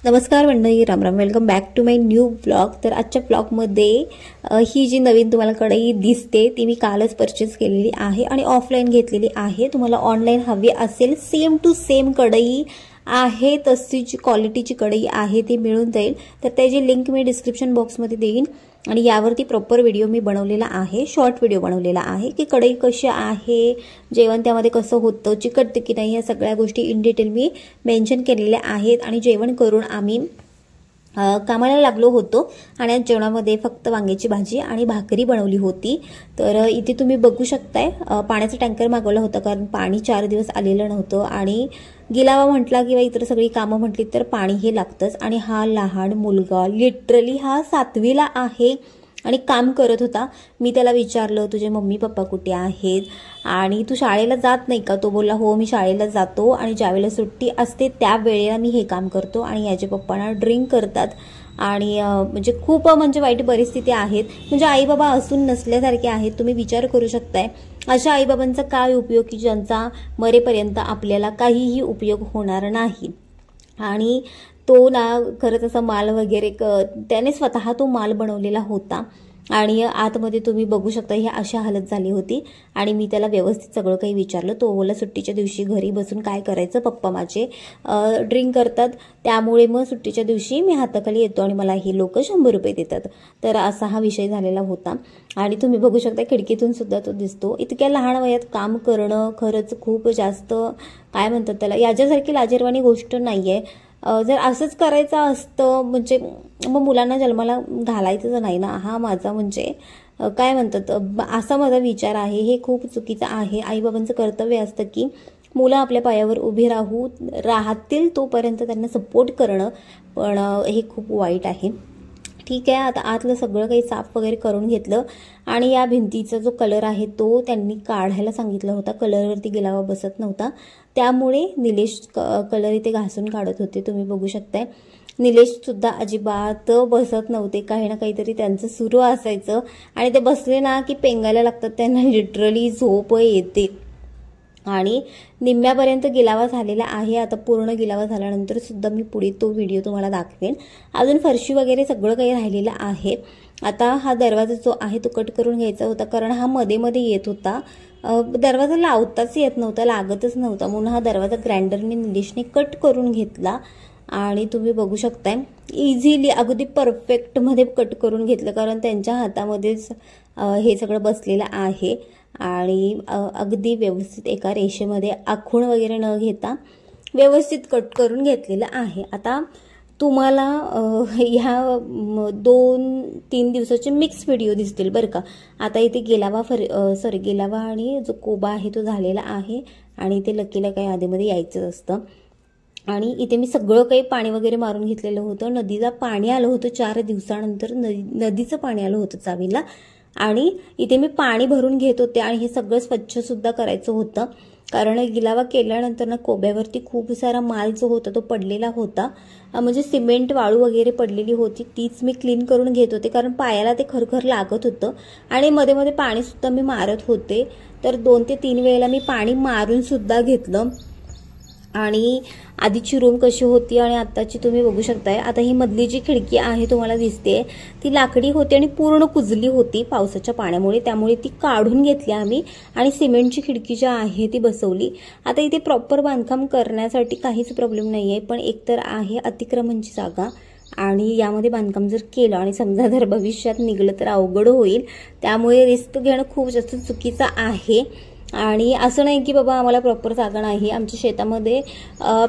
नमस्कार मंडळी, Ram Ram. Welcome back to my new blog. तर आजच्या ब्लॉगमध्ये ही जी नवीन तुम्हाला कढई दिसते ती मी कालच परचेस केलेली आहे आणि ऑफलाईन घेतलेली आहे. तुम्हाला ऑनलाईन हवी असेल सेम टू सेम कढई आहे, तशीची क्वालिटीची कढई आहे ती मिळून जाईल. तर त्याची लिंक मी डिस्क्रिप्शन बॉक्समध्ये देईन आणि यावरती प्रॉपर व्हिडिओ मी बनवलेला आहे, शॉर्ट व्हिडिओ बनवलेला आहे की कढई कशी आहे, जेवण त्यामध्ये कसं होतं, चिकटतं की नाही, या सगळ्या गोष्टी इन डिटेल मी मेन्शन केलेल्या आहेत. आणि जेवण करून आम्ही कामाला लागलो होतो आणि आज जेवणामध्ये फक्त वांग्याची भाजी आणि भाकरी बनवली होती. तर इथे तुम्ही बघू शकताय पाण्याचा टँकर मागवला होता, कारण पाणी 4 दिवस आलेलं नव्हतं आणि गिलावा म्हटला किंवा इतर सगळी कामं म्हटली तर पाणी हे लागतंच. आणि हा लहान मुलगा लिटरली हा 7वीला आहे आणि काम करत होता. मी त्याला विचारलं तुझे मम्मी पप्पा कुठे आहेत आणि तू शाळेला जात नाही का? तो बोलला हो मी शाळेला जातो आणि ज्यावेळेला सुट्टी असते त्यावेळेला मी हे काम करतो. आणि याचे पप्पा ड्रिंक करतात आणि म्हणजे खूप वाईट परिस्थिती आहेत. म्हणजे आई बाबा असून नसल्यासारखे आहेत. तुम्ही विचार करू शकताय अशा आईबाबांचा काय उपयोग की ज्यांचा मरेपर्यंत आपल्याला काहीही उपयोग होणार नाही. आणि तो खरंच असा माल वगैरे त्याने स्वतः तो माल बनवलेला होता आणि आतमध्ये तुम्ही बघू शकता ही अशा हालत झाली होती. आणि मी त्याला व्यवस्थित सगळं काही विचारलं. तो बोलला सुट्टीच्या दिवशी घरी बसून काय करायचं, पप्पा माझे ड्रिंक करतात, त्यामुळे मग सुट्टीच्या दिवशी मी हाताखाली येतो आणि मला हे लोक 100 रुपये देतात. तर असा हा विषय झालेला होता. आणि तुम्ही बघू शकता खिडकीतून सुद्धा तो दिसतो. इतक्या लहान वयात काम करणं खरंच खूप जास्त काय म्हणतात त्याला, याच्यासारखी लाजिरवाणी गोष्ट नाहीये. जर असंच करायचं असतं म्हणजे मग मुलांना जन्माला घालायचंच नाही ना. हा माझा म्हणजे काय म्हणतात असा माझा विचार आहे. हे खूप चुकीचं आहे. आईबाबांचं कर्तव्य असतं की मुलं आपल्या पायावर उभी राहतील तोपर्यंत त्यांना सपोर्ट करणं, पण हे खूप वाईट आहे. ठीक आहे, आता आतलं सगळं काही साफ वगैरे करून घेतलं आणि या भिंतीचा जो कलर आहे तो त्यांनी काढायला सांगितला होता. कलरवरती गिलावा बसत नव्हता, त्यामुळे निलेश कलर इथे घासून काढत होते. तुम्ही बघू शकताय निलेश सुद्धा अजिबात बसत नव्हते, काही ना काहीतरी त्यांचं सुरू असायचं आणि ते बसले ना की पेंगायला लागतात, त्यांना लिटरली झोप येते. आणि निम्म्यापर्यंत गिलावा झालेला आहे. आता पूर्ण गिलावा झाल्यानंतर सुद्धा मी पुढे तो व्हिडिओ तुम्हाला दाखवेन. अजून फरशी वगैरे सगळं काही राहिलेलं आहे. आता हा दरवाजा जो आहे तो कट करून घ्यायचा होता, कारण हा मध्ये मध्ये येत होता. दरवाजा लावताच येत नव्हता, लागतच नव्हता, म्हणून हा दरवाजा ग्राइंडरने निलेशने कट करून घेतला. आणि तुम्ही बघू शकताय इझिली अगदी परफेक्टमध्ये कट करून घेतलं, कारण त्यांच्या हातामध्येच हे सगळं बसलेलं आहे. आणि अगदी व्यवस्थित एका रेषेमध्ये आखूण वगैरे न घेता व्यवस्थित कट करून घेतलेलं आहे. आता तुम्हाला ह्या 2-3 दिवसाचे मिक्स व्हिडिओ दिसतील बरं का. आता इथे गिलावा आणि जो कोबा आहे तो झालेला आहे आणि इथे लकीला काही आधीमध्ये यायचं असतं. आणि इथे मी सगळं काही पाणी वगैरे मारून घेतलेलं होतं. नदीला पाणी आलं होतं 4 दिवसानंतर, नदीचं पाणी आलं होतं चावीला. आणि इथे मी पाणी भरून घेत होते आणि हे सगळं स्वच्छ सुद्धा करायचं होतं, कारण गिलावा केल्यानंतर ना कोब्यावरती खूप सारा माल जो होता तो पडलेला होता. म्हणजे सिमेंट वाळू वगैरे पडलेली होती, तीच मी क्लीन करून घेत होते, कारण पायाला ते खरखर लागत होतं. आणि मध्ये मध्ये पाणी सुद्धा मी मारत होते. तर 2 ते 3 वेळेला मी पाणी मारून सुद्धा घेतलं. आणि आधीची रूम कशी होती आणि आत्ताची तुम्ही बघू शकताय. आता ही मधली जी खिडकी आहे तुम्हाला दिसते ती लाकडी होती आणि पूर्ण कुजली होती पावसाच्या पाण्यामुळे, त्यामुळे ती काढून घेतली आम्ही आणि सिमेंटची खिडकी जी आहे ती बसवली. आता इथे प्रॉपर बांधकाम करण्यासाठी काहीच प्रॉब्लेम नाही आहे, पण एकतर आहे अतिक्रमणची जागा आणि यामध्ये बांधकाम जर केलं आणि समजा जर भविष्यात निघलं तर अवघड होईल, त्यामुळे रिस्क घेणं खूप जास्त चुकीचं आहे. आणि असं नाही की बाबा आम्हाला प्रॉपर जागा नाही, आमच्या शेतामध्ये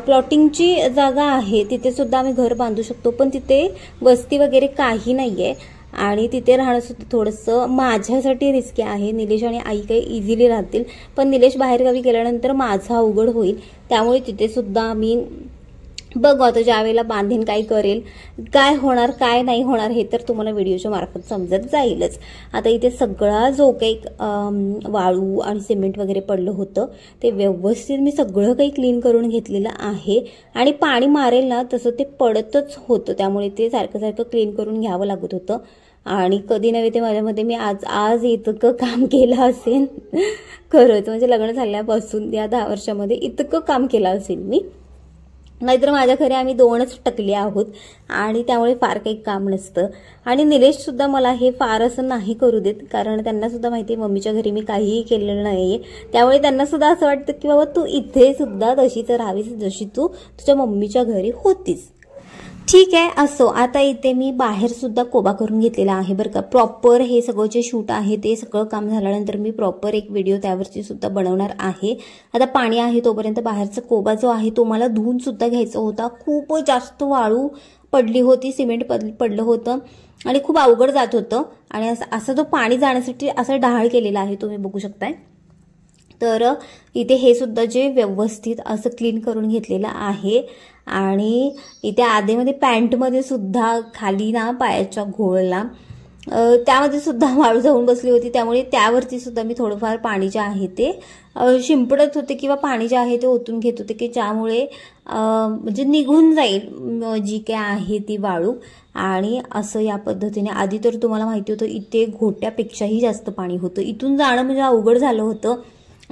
प्लॉटिंगची जागा आहे, तिथे सुद्धा आम्ही घर बांधू शकतो, पण तिथे वस्ती वगैरे काही नाहीये आणि तिथे राहणं सुद्धा थोडंसं माझ्यासाठी रिस्की आहे. निलेश आणि आई काही इझिली राहतील, पण निलेश बाहेरगावी गेल्यानंतर माझा अवघड होईल, त्यामुळे तिथे सुद्धा आम्ही बघू आता ज्यावेळेला बांधीन काय करेल, काय होणार काय नाही होणार हे तर तुम्हाला व्हिडिओच्या मार्फत समजत जाईलच. आता इथे सगळा जो काही वाळू आणि सिमेंट वगैरे पडलं होतं ते व्यवस्थित मी सगळं काही क्लीन करून घेतलेलं आहे. आणि पाणी मारेल ना तसं ते पडतच होतं, त्यामुळे ते सारखं सारखं क्लीन करून घ्यावं लागत होतं. आणि कधी नव्हे ते माझ्यामध्ये मी आज इतकं काम केलं असेल खरंच, म्हणजे लग्न झाल्यापासून या 10 वर्षामध्ये इतकं काम केलं असेल मी. नाहीतर माझ्या घरी आम्ही 2च टकले आहोत आणि त्यामुळे फार काही काम नसतं. आणि निलेश सुद्धा मला हे फार असं नाही करू देत, कारण त्यांना सुद्धा माहिती आहे मम्मीच्या घरी मी काहीही केलेलं नाहीये. त्यामुळे त्यांना सुद्धा असं वाटतं की बाबा तू इथे सुद्धा तशीच राहावीस जशी तू तुझ्या मम्मीच्या घरी होतीस. ठीक आहे, असो. आता इथे मी बाहेर सुद्धा कोबा करून घेतलेला आहे बरं का. प्रॉपर हे सगळं जे शूट आहे ते सगळं काम झाल्यानंतर मी प्रॉपर एक व्हिडिओ त्यावरची सुद्धा बनवणार आहे. आता पाणी आहे तोपर्यंत बाहेरचा कोबा जो आहे तो मला धुवून सुद्धा घ्यायचा होता. खूप जास्त वाळू पडली होती, सिमेंट पडलं होतं आणि खूप अवघड जात होतं. आणि असं जो पाणी जाण्यासाठी असं ढाळ केलेला आहे तुम्ही बघू शकताय. तर इथे हे सुद्धा जे व्यवस्थित असं क्लीन करून घेतलेलं आहे. आणि इथे आधीमध्ये पॅन्टमध्ये सुद्धा खाली ना पायाच्या घोळला त्यामध्ये सुद्धा वाळू जाऊन बसली होती. त्यामुळे त्यावरती सुद्धा मी थोडंफार पाणी जे आहे ते शिंपडत होते किंवा पाणी जे आहे ते ओतून घेत होते की ज्यामुळे म्हणजे निघून जाईल जी काय आहे ती वाळू. आणि असं या पद्धतीने आधी तर तुम्हाला माहिती होतं इथे घोट्यापेक्षाही जास्त पाणी होतं. इथून जाणं म्हणजे अवघड झालं होतं.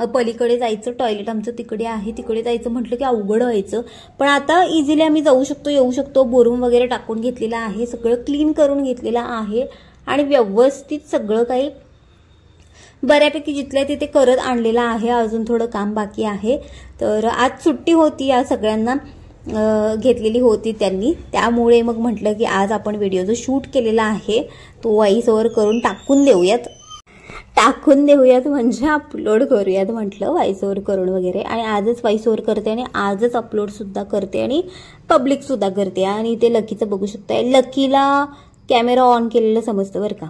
पलीकडे जायचं, टॉयलेट आमचं तिकडे आहे, तिकडे जायचं म्हटलं की अवघड व्हायचं. पण आता इझिली आम्ही जाऊ शकतो, येऊ शकतो. बोरून वगैरे टाकून घेतलेलं आहे, सगळं क्लीन करून घेतलेलं आहे आणि व्यवस्थित सगळं काही बऱ्यापैकी जिथल्या तिथे करत आणलेलं आहे. अजून थोडं काम बाकी आहे. तर आज सुट्टी होती, या सगळ्यांना घेतलेली होती त्यांनी, त्यामुळे मग म्हटलं की आज आपण व्हिडिओ जो शूट केलेला आहे तो व्हॉइस ओव्हर करून टाकून देऊयात म्हणजे अपलोड करूयात म्हटलं व्हॉइस ओव्हर करून वगैरे. आणि आजच व्हॉइस ओव्हर करते आणि आजच अपलोड सुद्धा करते आणि पब्लिक सुद्धा करते. आणि इथे लकीचं बघू शकताय, लकीला कॅमेरा ऑन केलेलं समजतं बरं का.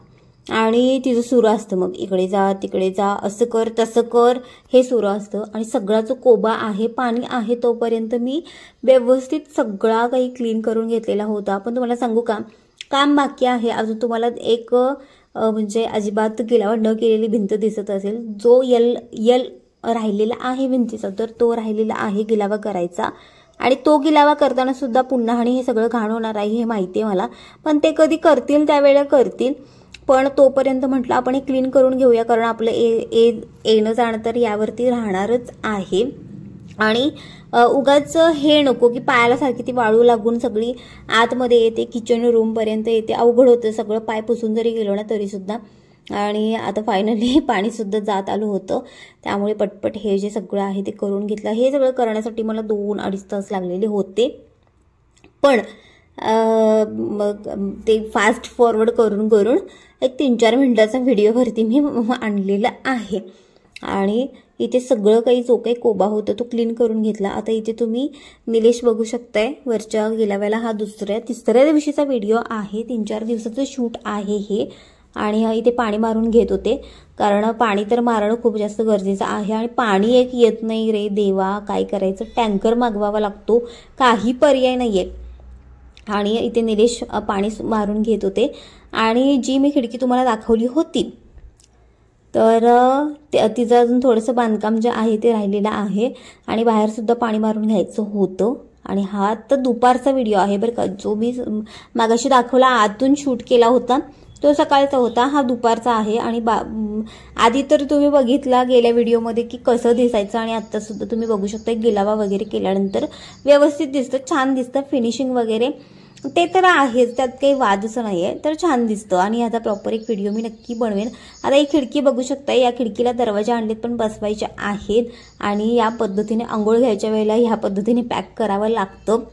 आणि तिचं सुरू असतं मग इकडे जा तिकडे जा, असं कर तसं कर, हे सुरू असतं. आणि सगळा जो कोबा आहे, पाणी आहे, तोपर्यंत मी व्यवस्थित सगळा काही क्लीन करून घेतलेला होता. पण तुम्हाला सांगू का, काम बाकी आहे अजून. तुम्हाला एक म्हणजे अजिबात गिलावा न केलेली भिंत दिसत असेल, जो यल राहिलेला आहे भिंतीचा, तर तो राहिलेला आहे गिलावा करायचा. आणि तो गिलावा करताना सुद्धा पुन्हा आणि हे सगळं घाण होणार आहे हे माहिती आहे मला, पण ते कधी करतील त्यावेळेला करतील. पण तोपर्यंत म्हटलं आपण हे क्लीन करून घेऊया, कारण आपलं येणं जाणं तर यावरती राहणारच आहे. आणि उगाच हे नको की पायाला सारखी ती वाळू लागून सगळी आतमध्ये येते, किचन रूम पर्यंत येते, अवघड होतं सगळं. पाय पुसून जरी गेलो ना तरी सुद्धा. आणि आता फायनली पाणी सुद्धा जात आलं होतं, त्यामुळे पटपट हे जे सगळं आहे ते करून घेतलं. हे सगळं करण्यासाठी मला 2-2.5 तास लागलेले होते. पण मग ते फास्ट फॉरवर्ड करून एक 3-4 मिनिटाचा व्हिडिओवरती मी आणलेला आहे. आणि इथे सगळं काही जो काही कोबा होता तो क्लीन करून घेतला. आता इथे तुम्ही निलेश बघू शकताय वरच्या गिलाव्याला. हा तिसऱ्या दिवशीचा व्हिडिओ आहे, 3-4 दिवसाचं शूट आहे हे. आणि इथे पाणी मारून घेत होते, कारण पाणी तर मारणं खूप जास्त गरजेचं आहे. आणि पाणी एक येत नाही रे देवा, काय करायचं, टँकर मागवावा लागतो, काही पर्याय नाहीये. आणि इथे निलेश पाणी मारून घेत होते. आणि जी मी खिडकी तुम्हाला दाखवली होती तर तिचं अजून थोडंसं बांधकाम जे आहे ते राहिलेलं आहे. आणि बाहेर सुद्धा पाणी मारून घ्यायचं होतं. आणि हा तर दुपारचा व्हिडिओ आहे बरं का, जो मी मागाशी दाखवला आतून शूट केला होता तो सकाळचा होता, हा दुपारचा आहे. आणि आधी तर तुम्ही बघितला गेल्या व्हिडिओमध्ये की कसं दिसायचं, आणि आता सुद्धा तुम्ही बघू शकता गिलावा वगैरे केल्यानंतर व्यवस्थित दिसतं, छान दिसतं. फिनिशिंग वगैरे ते तर आहेच, त्यात काही वादच नाही आहे, तर छान दिसतं. आणि याचा प्रॉपर एक व्हिडिओ मी नक्की बनवेन. आता ही खिडकी बघू शकता, या खिडकीला दरवाजा आणलेत पण बसवायचे आहेत. आणि या पद्धतीने आंघोळ घ्यायच्या वेळेला ह्या पद्धतीने पॅक करावं लागतं,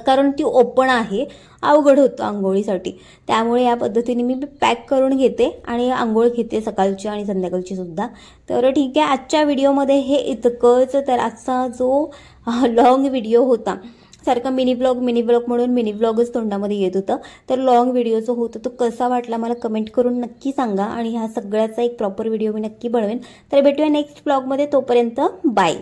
कारण ती ओपन आहे, अवघड होतं आंघोळीसाठी. त्यामुळे या पद्धतीने मी पॅक करून घेते आणि आंघोळ घेते सकाळची आणि संध्याकाळची सुद्धा. तर ठीक आहे, आजच्या व्हिडिओमध्ये हे इतकंच. तर आजचा जो लॉंग व्हिडिओ होता, सारखा मिनी ब्लॉग म्हणून मिनी ब्लॉगच तोंडामध्ये येत होतं, तर लॉंग व्हिडिओ जो होता तो कसा वाटला मला कमेंट करून नक्की सांगा. आणि ह्या सगळ्याचा एक प्रॉपर व्हिडिओ मी नक्की बनवेन. तर भेटूया नेक्स्ट ब्लॉगमध्ये, तोपर्यंत बाय.